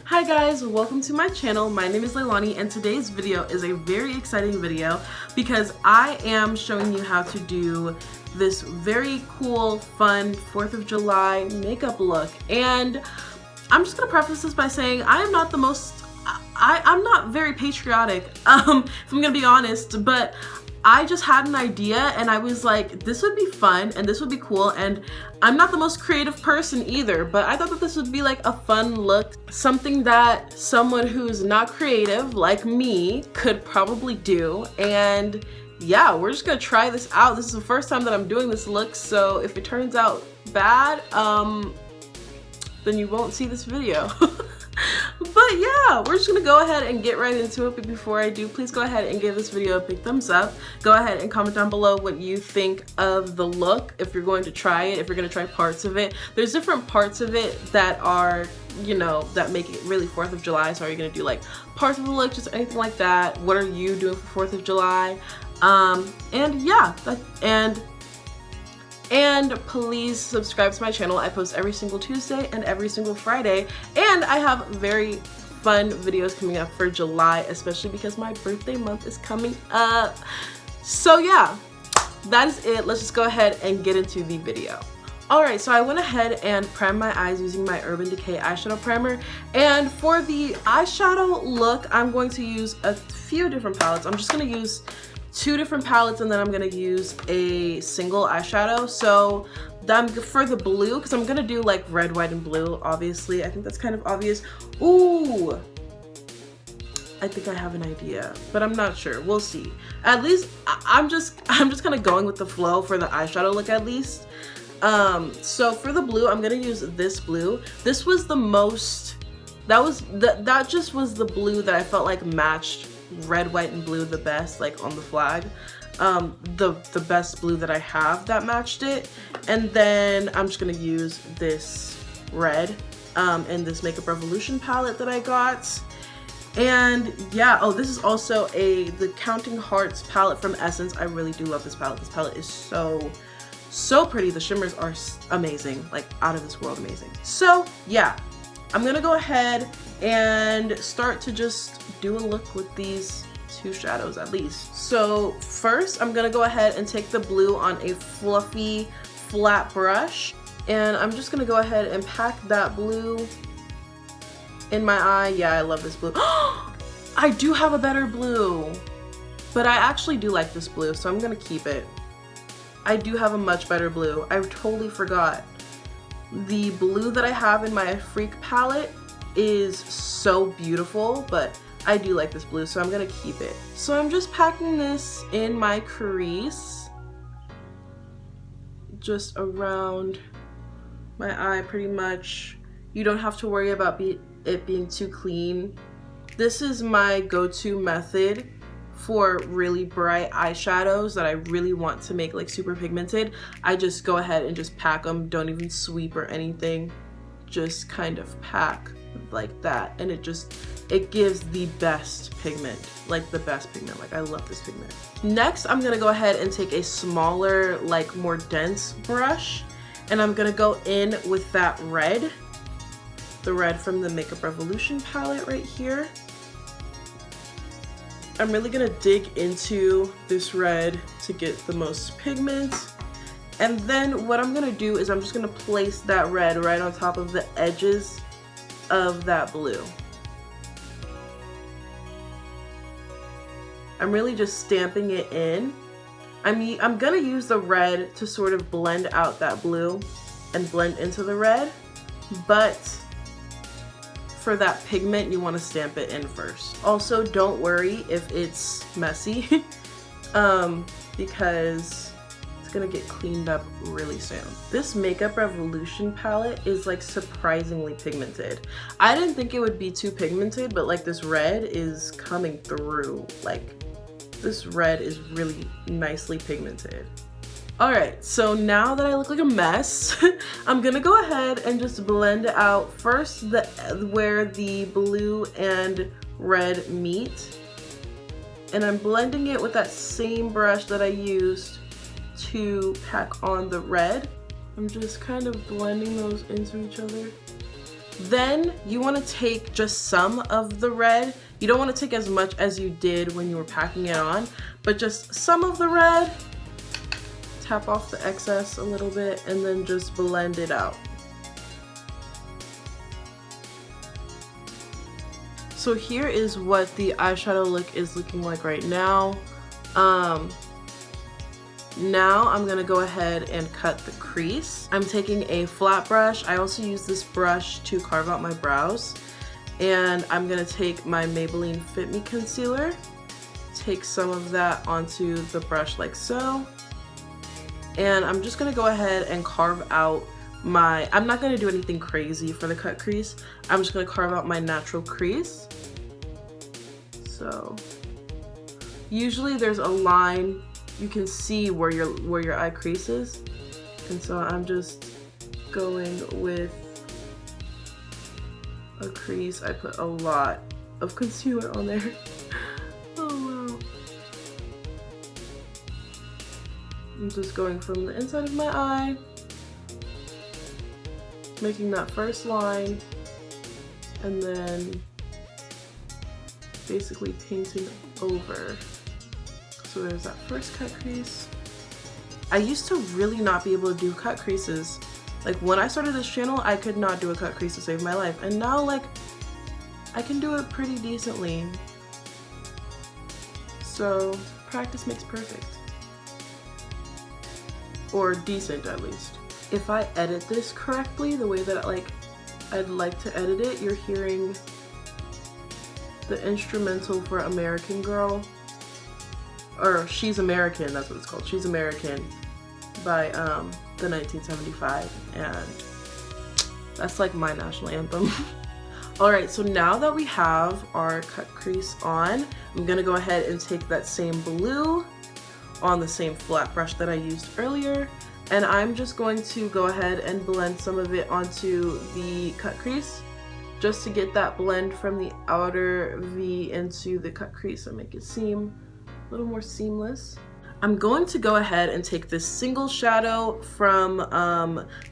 Hi guys, welcome to my channel. My name is Leilani and today's video is a very exciting video because I am showing you how to do this very cool, fun 4th of July makeup look. And I'm just gonna preface this by saying I am not the most, I'm not very patriotic, if I'm gonna be honest, but I just had an idea and I was like, this would be fun and this would be cool, and I'm not the most creative person either, but I thought that this would be like a fun look, something that someone who's not creative like me could probably do. And yeah, we're just gonna try this out. This is the first time that I'm doing this look, so if it turns out bad, then you won't see this video. But yeah, we're just gonna go ahead and get right into it. But before I do, please go ahead and give this video a big thumbs up. Go ahead and comment down below what you think of the look, if you're going to try it, if you're gonna try parts of it. There's different parts of it that are, you know, that make it really 4th of July. So are you gonna do like parts of the look, just anything like that? What are you doing for 4th of July? And yeah, and please subscribe to my channel. I post every single Tuesday and every single Friday, and I have very fun videos coming up for July, especially because my birthday month is coming up. So yeah, that is it. Let's just go ahead and get into the video. Alright, so I went ahead and primed my eyes using my Urban Decay eyeshadow primer, and for the eyeshadow look, I'm going to use a few different palettes. I'm just going to use 2 different palettes, and then I'm gonna use a single eyeshadow. So for the blue, because I'm gonna do like red, white, and blue, obviously. I think that's kind of obvious. Ooh, I think I have an idea, but I'm not sure. We'll see. At least I'm just kind of going with the flow for the eyeshadow look at least. So for the blue, I'm gonna use this blue. This was the most, that just was the blue that I felt like matched red, white, and blue the best, like on the flag. The best blue that I have that matched it. And then I'm just gonna use this red in this Makeup Revolution palette that I got. And yeah, oh, this is also the Counting Hearts palette from Essence. I really do love this palette. This palette is so pretty. The shimmers are amazing, like out of this world amazing. So yeah, I'm gonna go ahead and start to just do a look with these 2 shadows at least. So first, I'm gonna go ahead and take the blue on a fluffy flat brush, and I'm just gonna go ahead and pack that blue in my eye. Yeah, I love this blue. I do have a better blue, but I actually do like this blue, so I'm gonna keep it. I do have a much better blue. I totally forgot. The blue that I have in my Freak palette is so beautiful, but I do like this blue, so I'm gonna keep it. So I'm just packing this in my crease, just around my eye pretty much. You don't have to worry about it being too clean. This is my go-to method for really bright eyeshadows that I really want to make like super pigmented. I just go ahead and just pack them, don't even sweep or anything, just kind of pack like that, and it gives the best pigment, like the best pigment. Like I love this pigment. Next, I'm gonna go ahead and take a smaller, like more dense brush, and I'm gonna go in with that red, the red from the Makeup Revolution palette right here. I'm really gonna dig into this red to get the most pigment. And then what I'm gonna do is I'm just gonna place that red right on top of the edges of that blue. I'm really just stamping it in. I'm gonna use the red to sort of blend out that blue and blend into the red, but for that pigment, you want to stamp it in first. Also, don't worry if it's messy, because it's gonna get cleaned up really soon. This Makeup Revolution palette is like surprisingly pigmented. I didn't think it would be too pigmented, but like this red is coming through. Like this red is really nicely pigmented. Alright, so now that I look like a mess, I'm gonna go ahead and just blend out first where the blue and red meet. And I'm blending it with that same brush that I used to pack on the red. I'm just kind of blending those into each other. Then you want to take just some of the red. You don't want to take as much as you did when you were packing it on, but just some of the red. Tap off the excess a little bit and then just blend it out. So here is what the eyeshadow look is looking like right now. Now I'm gonna go ahead and cut the crease. I'm taking a flat brush. I also use this brush to carve out my brows. And I'm gonna take my Maybelline Fit Me concealer, take some of that onto the brush like so. And I'm just gonna go ahead and carve out my, I'm not gonna do anything crazy for the cut crease. I'm just gonna carve out my natural crease. So usually there's a line, you can see where your eye crease is. And so I'm just going with a crease. I put a lot of concealer on there. Oh wow. I'm just going from the inside of my eye, making that first line, and then basically painting over. So there's that first cut crease. I used to really not be able to do cut creases. Like when I started this channel, I could not do a cut crease to save my life. And now like, I can do it pretty decently. So practice makes perfect. Or decent at least. If I edit this correctly, the way that I'd like to edit it, you're hearing the instrumental for American Girl. Or She's American, that's what it's called. She's American by the 1975, and that's like my national anthem. Alright, so now that we have our cut crease on, I'm gonna go ahead and take that same blue on the same flat brush that I used earlier, and I'm just going to go ahead and blend some of it onto the cut crease just to get that blend from the outer V into the cut crease and make it seem a little more seamless. I'm going to go ahead and take this single shadow from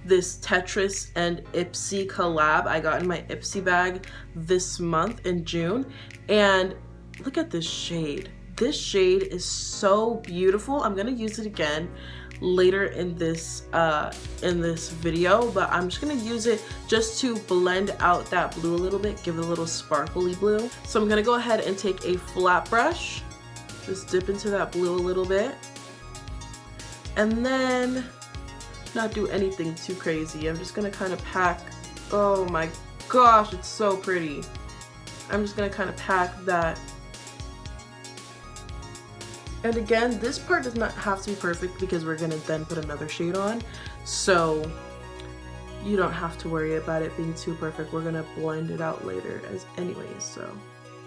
this Tetris and Ipsy collab I got in my Ipsy bag this month in June, and look at this shade. This shade is so beautiful. I'm gonna use it again later in this video, but I'm just gonna use it just to blend out that blue a little bit, give it a little sparkly blue. So I'm gonna go ahead and take a flat brush, just dip into that blue a little bit, and then not do anything too crazy. I'm just gonna kind of pack, oh my gosh, it's so pretty. I'm just gonna kind of pack that. And again, this part does not have to be perfect because we're gonna then put another shade on. So you don't have to worry about it being too perfect. We're gonna blend it out later as anyways,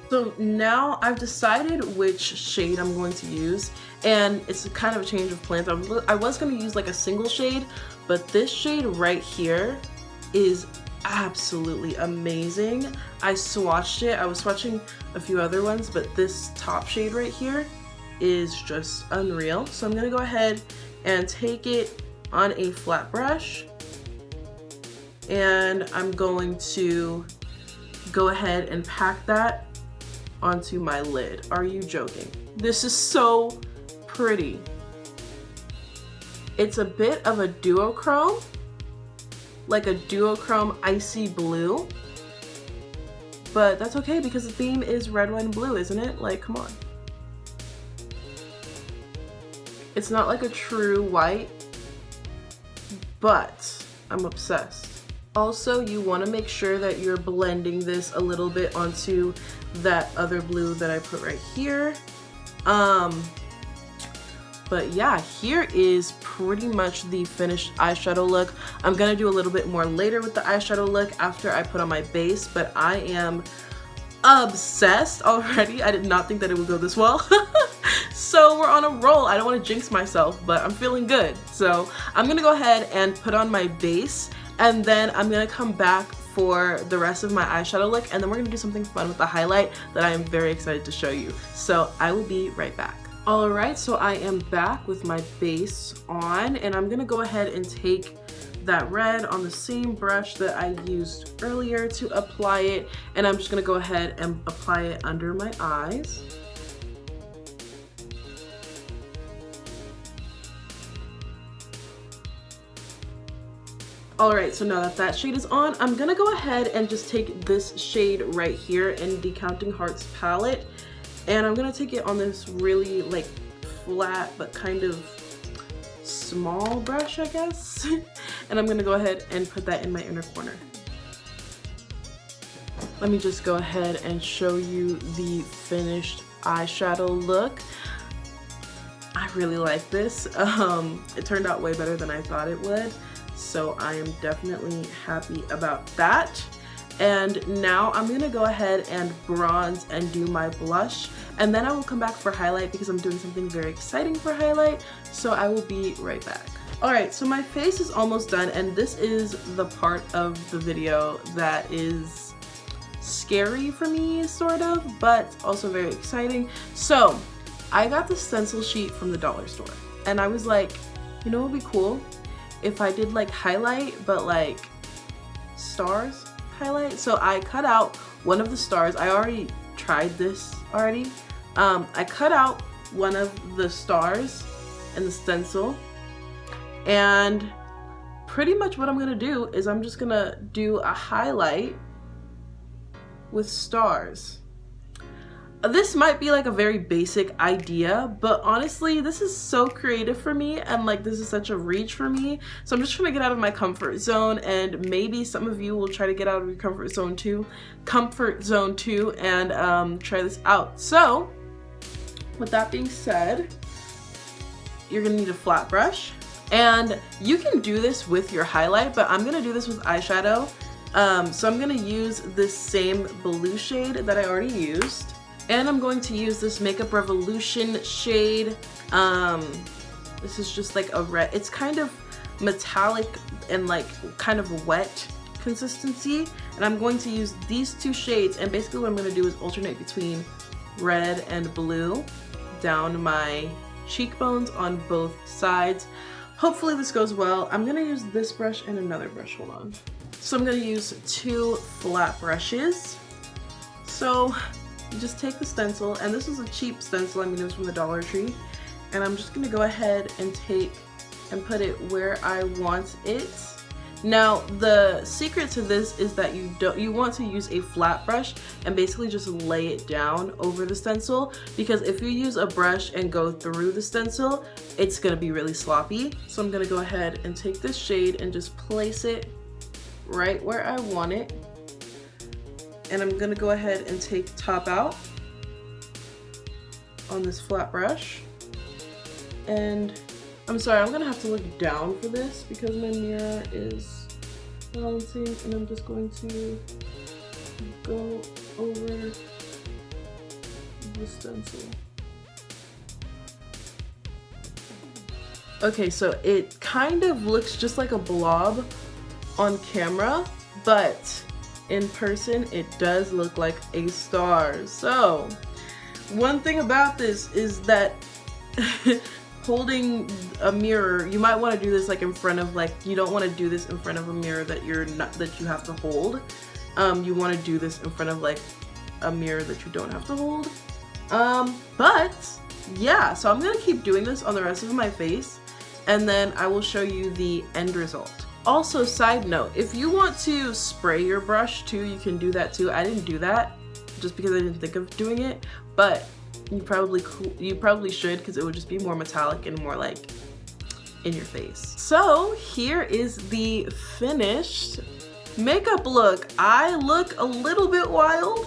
So now I've decided which shade I'm going to use, and it's kind of a change of plans. I was going to use like a single shade, but this shade right here is absolutely amazing. I swatched it. I was swatching a few other ones, but this top shade right here is just unreal. So I'm going to go ahead and take it on a flat brush, and I'm going to go ahead and pack that onto my lid. Are you joking? This is so pretty. It's a bit of a duochrome, like a duochrome icy blue, but that's okay because the theme is red, white, and blue, isn't it? Like, come on. It's not like a true white, but I'm obsessed. Also, you want to make sure that you're blending this a little bit onto that other blue that I put right here. But yeah, here is pretty much the finished eyeshadow look. I'm gonna do a little bit more later with the eyeshadow look after I put on my base, but I am obsessed already. I did not think that it would go this well. So we're on a roll. I don't want to jinx myself, but I'm feeling good. So I'm gonna go ahead and put on my base, and then I'm gonna come back for the rest of my eyeshadow look, and then we're gonna do something fun with the highlight that I am very excited to show you. So I will be right back. Alright, so I am back with my base on, and I'm gonna go ahead and take that red on the same brush that I used earlier to apply it, and I'm just gonna go ahead and apply it under my eyes. Alright, so now that that shade is on, I'm gonna go ahead and just take this shade right here in the Counting Hearts palette, and I'm gonna take it on this really like flat but kind of small brush, I guess. And I'm gonna go ahead and put that in my inner corner. Let me just go ahead and show you the finished eyeshadow look. I really like this. It turned out way better than I thought it would. So I am definitely happy about that. And now I'm gonna go ahead and bronze and do my blush, and then I will come back for highlight because I'm doing something very exciting for highlight, so I will be right back. Alright, so my face is almost done, and this is the part of the video that is scary for me, sort of, but also very exciting. So I got the stencil sheet from the dollar store, and I was like, you know what would be cool? If I did like highlight, but like stars highlight. So I cut out one of the stars. I already tried this already. I cut out one of the stars in the stencil, and pretty much what I'm gonna do is I'm just gonna do a highlight with stars. This might be like a very basic idea, but honestly, this is so creative for me, and like this is such a reach for me. So I'm just trying to get out of my comfort zone, and maybe some of you will try to get out of your comfort zone too, and try this out. So with that being said, you're gonna need a flat brush, and you can do this with your highlight, but I'm gonna do this with eyeshadow. So I'm gonna use this same blue shade that I already used. And I'm going to use this Makeup Revolution shade. This is just like a red, it's kind of metallic and like kind of wet consistency. And I'm going to use these two shades, and basically what I'm going to do is alternate between red and blue down my cheekbones on both sides. Hopefully this goes well. I'm going to use this brush and another brush, hold on. So I'm going to use two flat brushes. So you just take the stencil, and this is a cheap stencil, I mean it was from the Dollar Tree, and I'm just gonna go ahead and take and put it where I want it. Now the secret to this is that you want to use a flat brush and basically just lay it down over the stencil, because if you use a brush and go through the stencil, it's gonna be really sloppy. So I'm gonna go ahead and take this shade and just place it right where I want it. And I'm gonna go ahead and take Top Out on this flat brush. And I'm sorry, I'm gonna have to look down for this because my mirror is balancing, and I'm just going to go over the stencil. Okay, so it kind of looks just like a blob on camera, but in person it does look like a star. So one thing about this is that holding a mirror, you might want to do this like in front of, like, you don't want to do this in front of a mirror that you have to hold. You want to do this in front of like a mirror that you don't have to hold. But yeah, so I'm gonna keep doing this on the rest of my face, and then I will show you the end result. Also, side note, if you want to spray your brush too, you can do that too. I didn't do that just because I didn't think of doing it, but you probably should, because it would just be more metallic and more like in your face. So here is the finished makeup look. I look a little bit wild,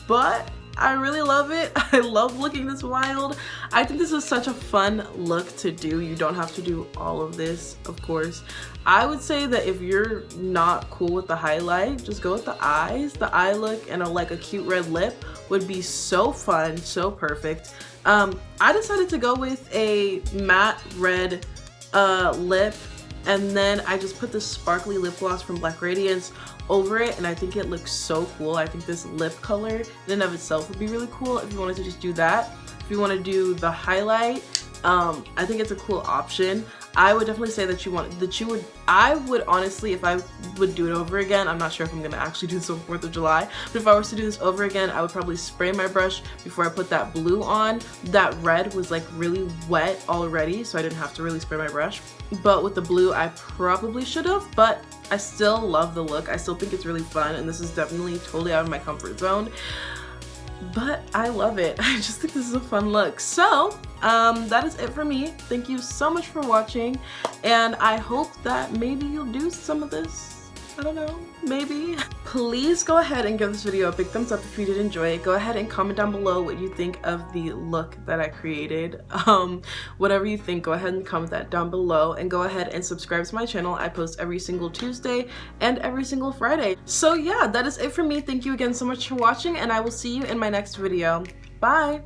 but I really love it. I love looking this wild. I think this is such a fun look to do. You don't have to do all of this, of course. I would say that if you're not cool with the highlight, just go with the eyes. The eye look and like a cute red lip would be so fun, so perfect. I decided to go with a matte red lip, and then I just put this sparkly lip gloss from Black Radiance over it, and I think it looks so cool. I think this lip color in and of itself would be really cool if you wanted to just do that. If you want to do the highlight, I think it's a cool option. I would definitely say that I would honestly, if I would do it over again, I'm not sure if I'm gonna actually do this on 4th of July, but if I was to do this over again, I would probably spray my brush before I put that blue on. That red was like really wet already, so I didn't have to really spray my brush. But with the blue, I probably should have, but I still love the look. I still think it's really fun, and this is definitely totally out of my comfort zone. But I love it. I just think this is a fun look. So that is it for me. Thank you so much for watching, and I hope that maybe you'll do some of this. I don't know, maybe. Please go ahead and give this video a big thumbs up if you did enjoy it. Go ahead and comment down below what you think of the look that I created. Whatever you think, go ahead and comment that down below, and go ahead and subscribe to my channel. I post every single Tuesday and every single Friday. So yeah, that is it for me. Thank you again so much for watching, and I will see you in my next video. Bye!